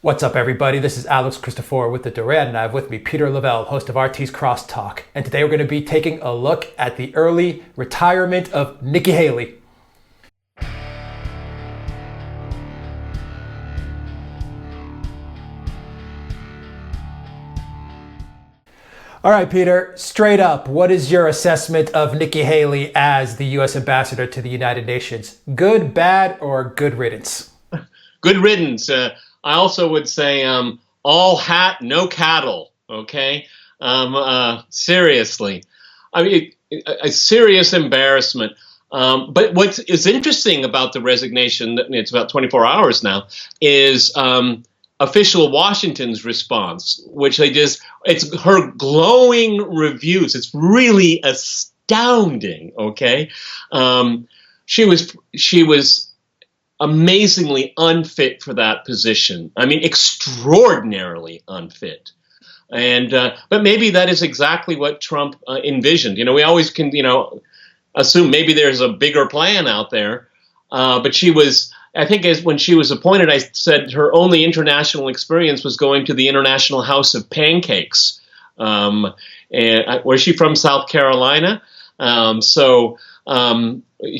What's up, everybody? This is Christoforou with the Duran, and I have with me Peter Lavelle, host of RT's CrossTalk. And today we're going to be taking a look at the early retirement of Nikki Haley. All right, Peter, straight up, what is your assessment of Nikki Haley as the U.S. ambassador to the United Nations? Good, bad, or good riddance? Good riddance. I also would say all hat, no cattle, okay? Seriously. I mean, a serious embarrassment. But what is interesting about the resignation, it's about 24 hours now, is official Washington's response, which it's her glowing reviews. It's really astounding, okay? She was amazingly unfit for that position. I mean, extraordinarily unfit. And but maybe that is exactly what Trump envisioned. You know, we always can, assume maybe there's a bigger plan out there. But she was, I think, when she was appointed, I said her only international experience was going to the International House of Pancakes. And where's she from? South Carolina.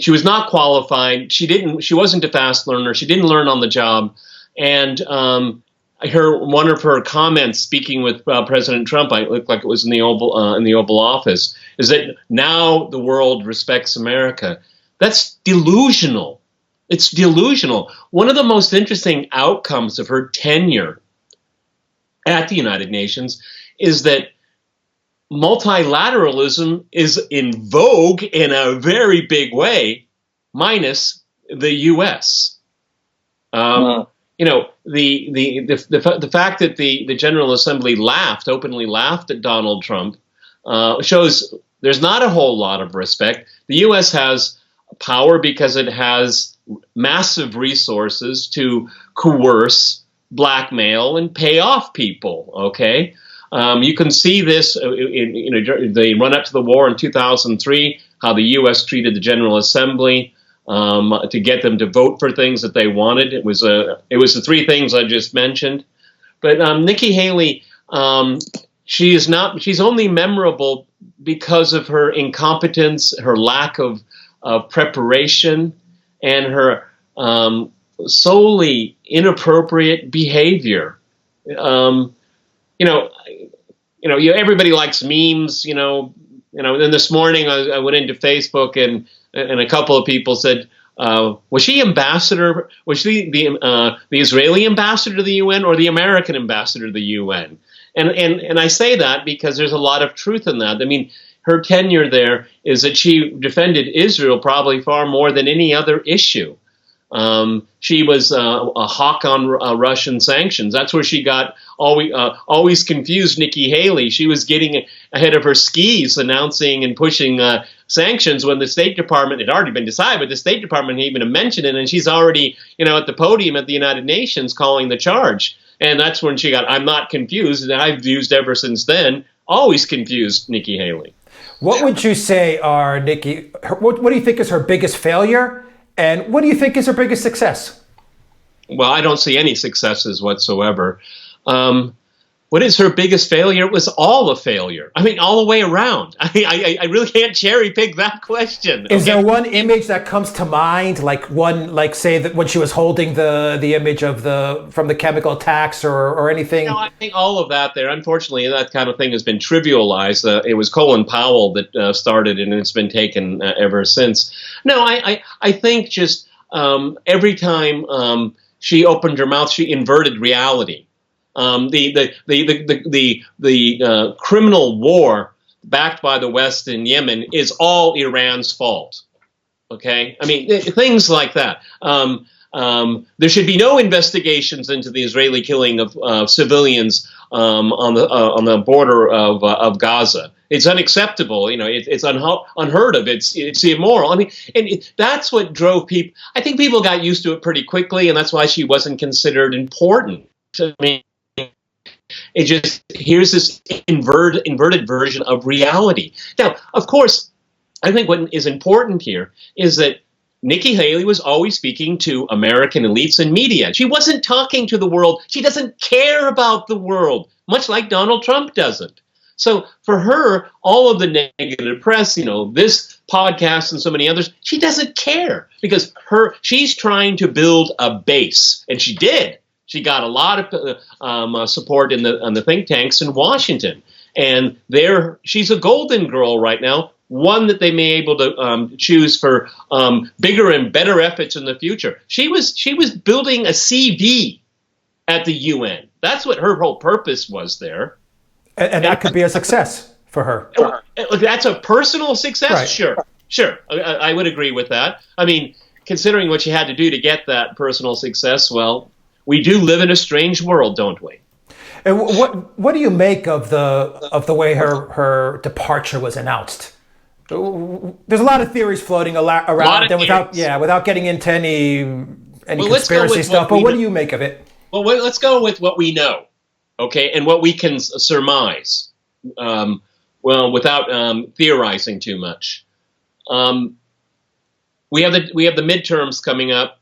She was not qualified. She wasn't a fast learner. She didn't learn on the job. And one of her comments speaking with President Trump, I looked like it was in the Oval Office, is that now the world respects America. That's delusional. It's delusional. One of the most interesting outcomes of her tenure at the United Nations is that multilateralism is in vogue in a very big way, minus the U.S. The fact that the General Assembly openly laughed at Donald Trump, shows there's not a whole lot of respect. The U.S. has power because it has massive resources to coerce, blackmail, and pay off people. Okay. You can see this in the run-up to the war in 2003, how the U.S. treated the General Assembly to get them to vote for things that they wanted. It was the three things I just mentioned. But Nikki Haley, she's only memorable because of her incompetence, her lack of preparation, and her solely inappropriate behavior. Everybody likes memes, then this morning I went into Facebook and a couple of people said, was she ambassador? Was she the Israeli ambassador to the UN or the American ambassador to the UN? And I say that because there's a lot of truth in that. I mean, her tenure there is that she defended Israel probably far more than any other issue. She was a hawk on Russian sanctions. That's where she got always confused Nikki Haley. She was getting ahead of her skis, announcing and pushing sanctions when the State Department had already been decided, but the State Department hadn't even mentioned it, and she's already, at the podium at the United Nations calling the charge. And that's when she got, I'm not confused, and I've used ever since then, always confused Nikki Haley. What would you say are what do you think is her biggest failure? And what do you think is her biggest success? Well, I don't see any successes whatsoever. What is her biggest failure? It was all a failure. I mean, all the way around. I really can't cherry pick that question. Is there one image that comes to mind, say that when she was holding the image of from the chemical attacks or anything? No, I think all of that there. Unfortunately, that kind of thing has been trivialized. It was Colin Powell that started, and it's been taken ever since. No, I think just every time she opened her mouth, she inverted reality. The criminal war backed by the West in Yemen is all Iran's fault. Okay, I mean things like that. There should be no investigations into the Israeli killing of civilians on the border of Gaza. It's unacceptable. It's unheard of. It's immoral. I mean, and that's what drove people. I think people got used to it pretty quickly, and that's why she wasn't considered important. I mean, it just, here's this inverted version of reality. Now, of course, I think what is important here is that Nikki Haley was always speaking to American elites and media. She wasn't talking to the world. She doesn't care about the world, much like Donald Trump doesn't. So for her, all of the negative press, this podcast and so many others, she doesn't care because she's trying to build a base, and she did. She got a lot of support on the think tanks in Washington, and she's a golden girl right now, one that they may be able to choose for bigger and better efforts in the future. She was building a CV at the UN. That's what her whole purpose was there. And that could be a success for her. That's a personal success? Right. Sure. I would agree with that. I mean, considering what she had to do to get that personal success, well, we do live in a strange world, don't we? And what do you make of the way her departure was announced? There's a lot of theories floating around, and without getting into any conspiracy stuff. But what do you make of it? Well, let's go with what we know. Okay, and what we can surmise, without theorizing too much. We have the midterms coming up.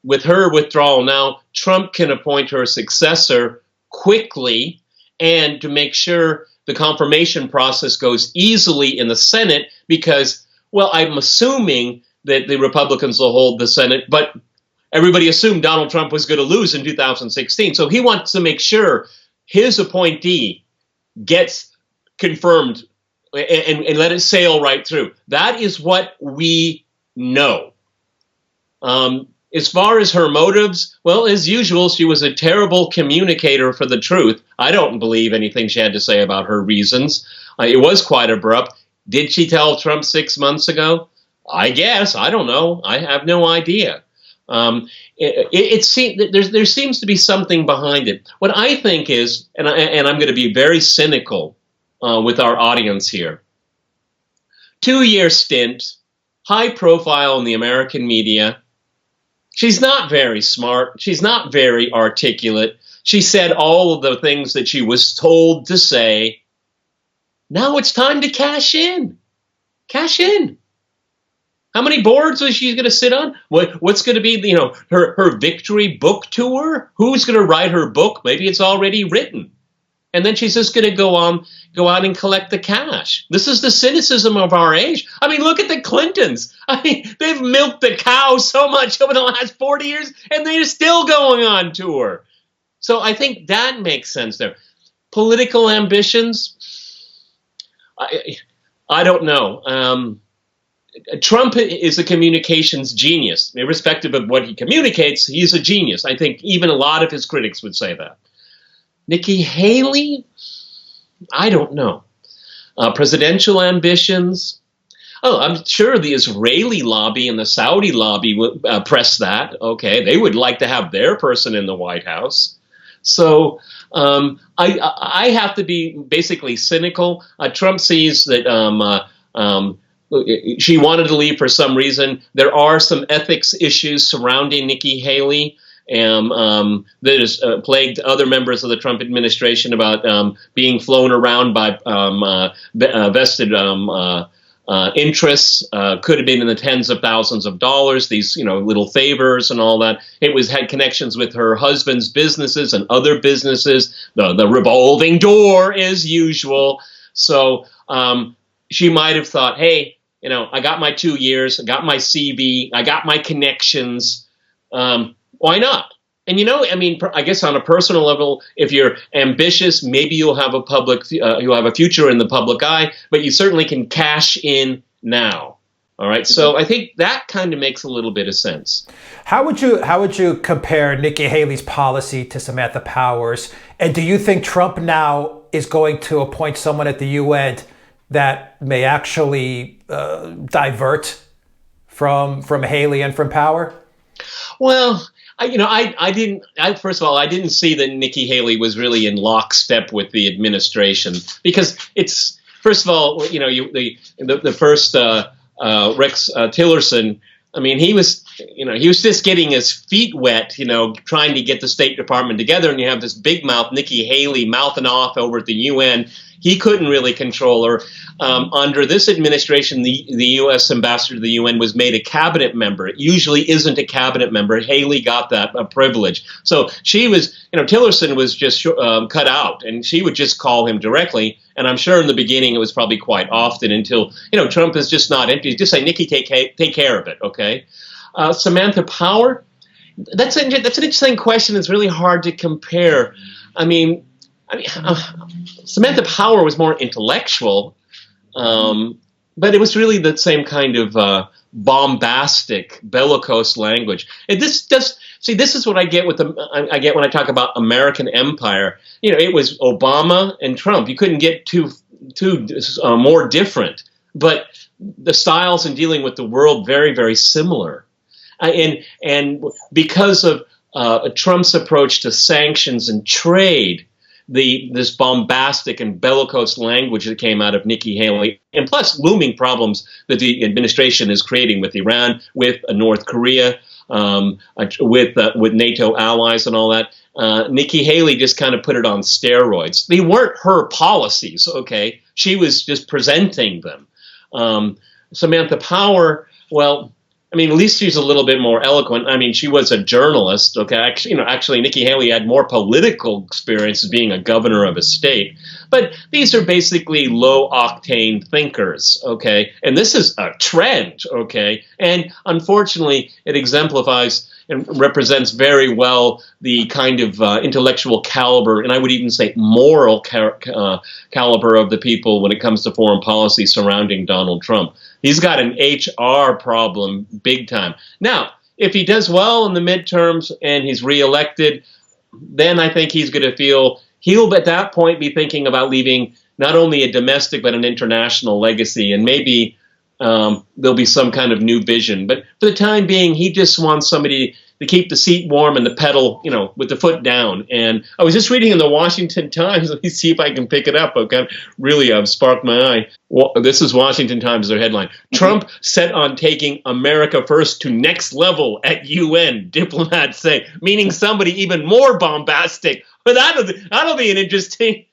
With her withdrawal now, Trump can appoint her successor quickly, and to make sure the confirmation process goes easily in the Senate, because, well, I'm assuming that the Republicans will hold the Senate, but everybody assumed Donald Trump was going to lose in 2016. So he wants to make sure his appointee gets confirmed and let it sail right through. That is what we know. As far as her motives, well, as usual, she was a terrible communicator for the truth. I don't believe anything she had to say about her reasons. It was quite abrupt. Did she tell Trump 6 months ago? I guess. I don't know. I have no idea. There seems to be something behind it. What I think is, and I'm going to be very cynical with our audience here. 2-year stint, high profile in the American media. She's not very smart. She's not very articulate. She said all of the things that she was told to say. Now it's time to cash in. Cash in. How many boards is she going to sit on? What's going to be, her victory book tour? Who's going to write her book? Maybe it's already written. And then she's just going to go out and collect the cash. This is the cynicism of our age. I mean, look at the Clintons. I mean, they've milked the cow so much over the last 40 years, and they're still going on tour. So I think that makes sense there. Political ambitions, I don't know. Trump is a communications genius. Irrespective of what he communicates, he's a genius. I think even a lot of his critics would say that. Nikki Haley, I don't know. Presidential ambitions. Oh, I'm sure the Israeli lobby and the Saudi lobby would press that. Okay, they would like to have their person in the White House. So I have to be basically cynical. Trump sees that she wanted to leave for some reason. There are some ethics issues surrounding Nikki Haley. That has plagued other members of the Trump administration about being flown around by vested interests. Could have been in the tens of thousands of dollars. These little favors and all that. It had connections with her husband's businesses and other businesses. The revolving door as usual. So she might have thought, hey, I got my 2 years, I got my CV, I got my connections. Why not? And I guess on a personal level, if you're ambitious, maybe you'll have a future in the public eye, but you certainly can cash in now. All right. So I think that kind of makes a little bit of sense. How would you compare Nikki Haley's policy to Samantha Power's? And do you think Trump now is going to appoint someone at the UN that may actually divert from Haley and from Power? Well, first of all, I didn't see that Nikki Haley was really in lockstep with the administration, because it's, first of all, the first Rex Tillerson. I mean, he was just getting his feet wet, trying to get the State Department together, and you have this big mouth Nikki Haley mouthing off over at the UN. He couldn't really control her. Under this administration, the U.S. ambassador to the UN was made a cabinet member. It usually isn't a cabinet member. Haley got that privilege. So she was, Tillerson was just cut out, and she would just call him directly. And I'm sure in the beginning it was probably quite often until, Trump is just not interested. Just say, Nikki, take care of it, okay? Samantha Power, that's an interesting question. It's really hard to compare. Samantha Power was more intellectual, but it was really the same kind of bombastic, bellicose language. And this is what I get I get when I talk about American empire. It was Obama and Trump. You couldn't get two more different, but the styles in dealing with the world very, very similar. And because of Trump's approach to sanctions and trade, this bombastic and bellicose language that came out of Nikki Haley, and plus looming problems that the administration is creating with Iran, with North Korea, with NATO allies and all that, Nikki Haley just kind of put it on steroids. They weren't her policies, okay? She was just presenting them. Samantha Power, well, at least she's a little bit more eloquent. She was a journalist. Okay, actually, Nikki Haley had more political experience as being a governor of a state. But these are basically low-octane thinkers. Okay, and this is a trend. Okay, and unfortunately, it exemplifies and represents very well the kind of intellectual caliber, and I would even say moral caliber of the people when it comes to foreign policy surrounding Donald Trump. He's got an HR problem big time. Now, if he does well in the midterms and he's reelected, then I think he's going to he'll at that point be thinking about leaving not only a domestic but an international legacy, and maybe there'll be some kind of new vision. But for the time being, he just wants somebody to keep the seat warm and the pedal, with the foot down. And I was just reading in the Washington Times. Let me see if I can pick it up. Okay, really sparked my eye. Well, this is Washington Times, their headline. Trump set on taking America first to next level at UN, diplomats say, meaning somebody even more bombastic. But that'll be an interesting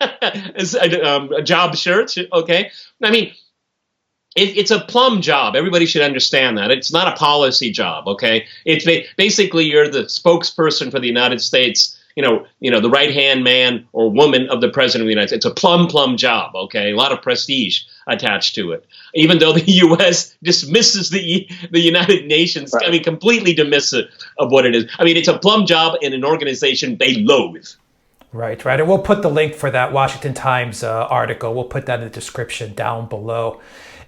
job search, okay? It's a plum job. Everybody should understand that. It's not a policy job, okay? It's basically you're the spokesperson for the United States, the right-hand man or woman of the president of the United States. It's a plum job, okay? A lot of prestige attached to it. Even though the U.S. dismisses the United Nations, right. Completely dismissive of what it is. It's a plum job in an organization they loathe. Right. And we'll put the link for that Washington Times article. We'll put that in the description down below.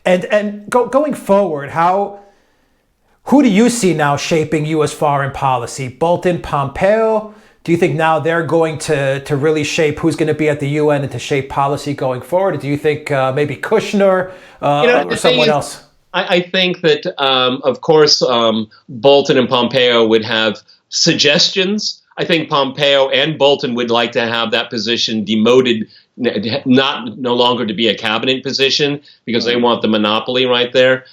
And going forward, who do you see now shaping U.S. foreign policy? Bolton, Pompeo? Do you think now they're going to really shape who's going to be at the UN and to shape policy going forward? Or do you think maybe Kushner or someone else? I think that, of course, Bolton and Pompeo would have suggestions. I think Pompeo and Bolton would like to have that position demoted, no longer to be a cabinet position, because they want the monopoly right there.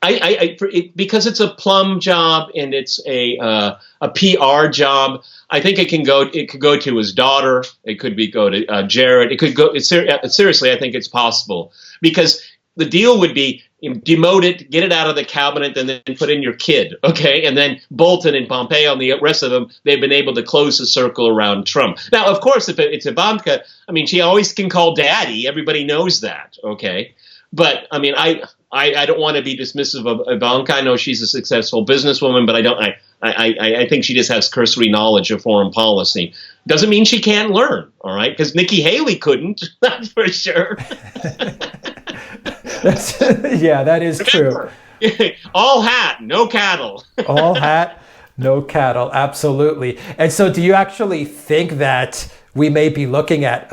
Because it's a plum job and it's a PR job. I think it could go to his daughter. It could go to Jared. It could go. Seriously, I think it's possible, because the deal would be demote it, get it out of the cabinet, and then put in your kid, okay? And then Bolton and Pompeo and the rest of them, they've been able to close the circle around Trump. Now, of course, if it's Ivanka, she always can call daddy. Everybody knows that, okay? But, I don't want to be dismissive of Ivanka. I know she's a successful businesswoman, but I think she just has cursory knowledge of foreign policy. Doesn't mean she can't learn, all right? Because Nikki Haley couldn't, that's for sure. Yeah, that is true. All hat, no cattle. All hat, no cattle. Absolutely. And so do you actually think that we may be looking at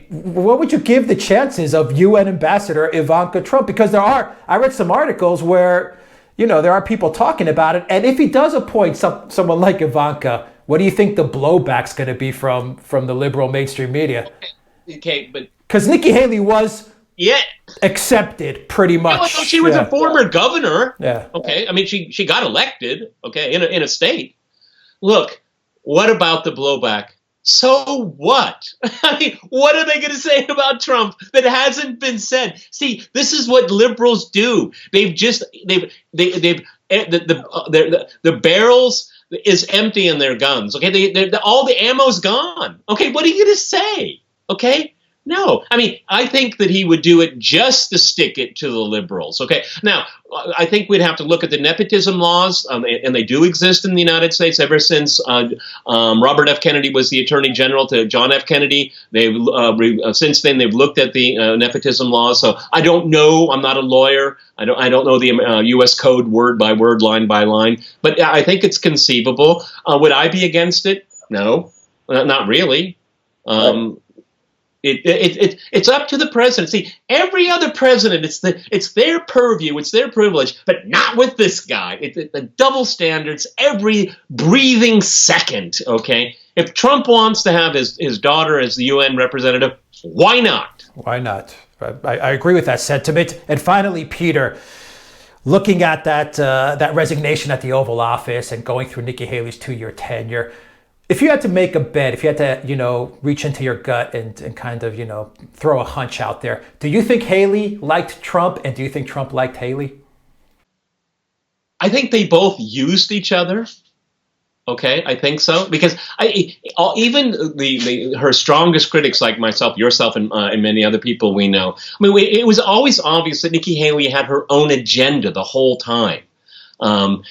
what would you give the chances of UN Ambassador Ivanka Trump? Because I read some articles where, there are people talking about it. And if he does appoint someone like Ivanka, what do you think the blowback's going to be from the liberal mainstream media? Okay, but because Nikki Haley was accepted pretty much. No, she was a former governor. Yeah. Okay. She got elected. Okay, in a state. Look, what about the blowback? So what? I mean, what are they going to say about Trump that hasn't been said? See, this is what liberals do. The barrels is empty in their guns. Okay, all the ammo's gone. Okay, what are you going to say? Okay. No, I mean, I think that he would do it just to stick it to the liberals. Okay, now I think we'd have to look at the nepotism laws, and they do exist in the United States ever since Robert F. Kennedy was the Attorney General to John F. Kennedy. They've since then they've looked at the nepotism laws. So I don't know. I'm not a lawyer. I don't know the U.S. Code word by word, line by line. But I think it's conceivable. Would I be against it? No, not really. It's up to the president. See, every other president, it's their purview, it's their privilege, but not with this guy. The double standards every breathing second. Okay, if Trump wants to have his daughter as the UN representative, why not? Why not? I agree with that sentiment. And finally, Peter, looking at that resignation at the Oval Office and going through Nikki Haley's 2-year tenure. If you had to make a bet, if you had to, reach into your gut and kind of, throw a hunch out there, do you think Haley liked Trump, and do you think Trump liked Haley? I think they both used each other. Okay, I think so, because even her strongest critics like myself, yourself, and many other people we know. I mean, it was always obvious that Nikki Haley had her own agenda the whole time. And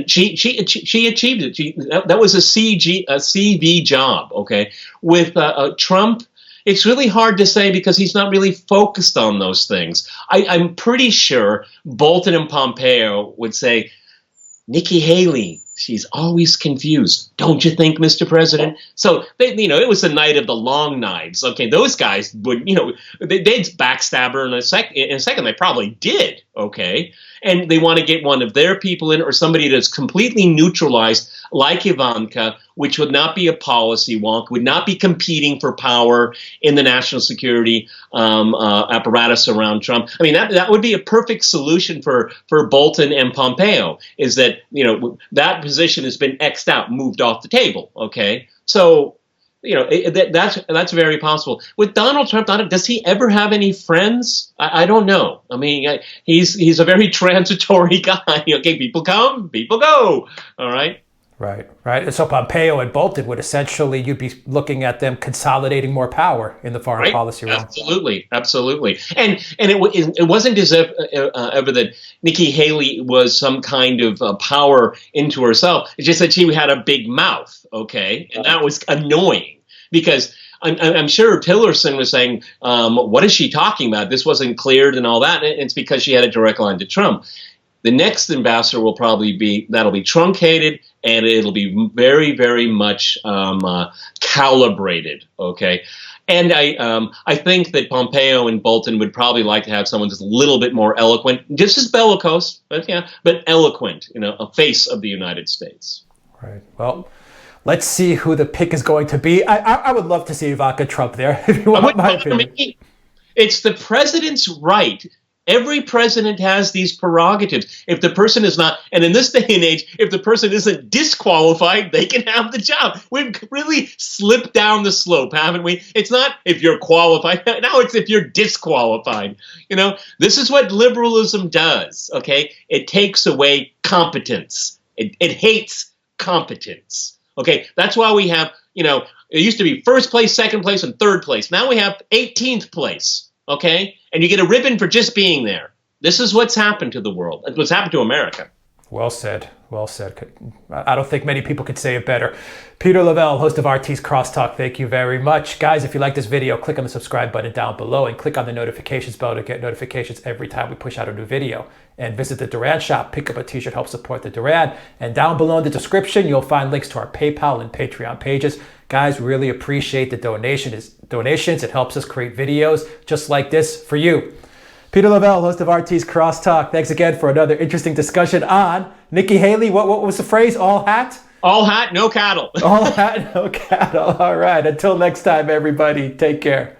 she achieved it. That was a CV job. Okay, with Trump, it's really hard to say because he's not really focused on those things. I'm pretty sure Bolton and Pompeo would say, Nikki Haley, she's always confused. Don't you think, Mr. President? So, it was the night of the long knives. Okay, those guys would, they'd backstab her in a second. They probably did, okay? And they want to get one of their people in, or somebody that's completely neutralized, like Ivanka, which would not be a policy wonk, would not be competing for power in the national security apparatus around Trump. I mean, that would be a perfect solution for Bolton and Pompeo, is that, that position has been X'd out, moved off the table, okay? So, that's very possible. With Donald Trump, does he ever have any friends? I don't know. I mean, he's a very transitory guy. Okay, people come, people go. All right. Right. And so Pompeo and Bolton would essentially, you'd be looking at them consolidating more power in the foreign policy realm. Absolutely. And it wasn't as if ever that Nikki Haley was some kind of power into herself. It's just that she had a big mouth. Okay, and that was annoying. Because I'm sure Tillerson was saying, what is she talking about? This wasn't cleared and all that. And it's because she had a direct line to Trump. The next ambassador will probably that'll be truncated, and it'll be very, very much calibrated. Okay. And I think that Pompeo and Bolton would probably like to have someone just a little bit more eloquent, just as bellicose, but eloquent, a face of the United States. Right. Well, let's see who the pick is going to be. I would love to see Ivanka Trump there, if you want my opinion. It's the president's right. Every president has these prerogatives. If the person is not, and in this day and age, if the person isn't disqualified, they can have the job. We've really slipped down the slope, haven't we? It's not if you're qualified. Now it's if you're disqualified. This is what liberalism does, okay? It takes away competence. It hates competence. Okay, that's why we have, it used to be first place, second place, and third place. Now we have 18th place, okay? And you get a ribbon for just being there. This is what's happened to the world. It's what's happened to America. Well said. I don't think many people could say it better. Peter Lavelle, host of RT's CrossTalk, thank you very much. Guys, if you like this video, click on the subscribe button down below and click on the notifications bell to get notifications every time we push out a new video. And visit the Duran shop, pick up a t-shirt, help support the Duran. And down below in the description, you'll find links to our PayPal and Patreon pages. Guys, really appreciate the donations. It helps us create videos just like this for you. Peter Lavelle, host of RT's CrossTalk. Thanks again for another interesting discussion on Nikki Haley. What was the phrase? All hat? All hat, no cattle. All hat, no cattle. All right. Until next time, everybody. Take care.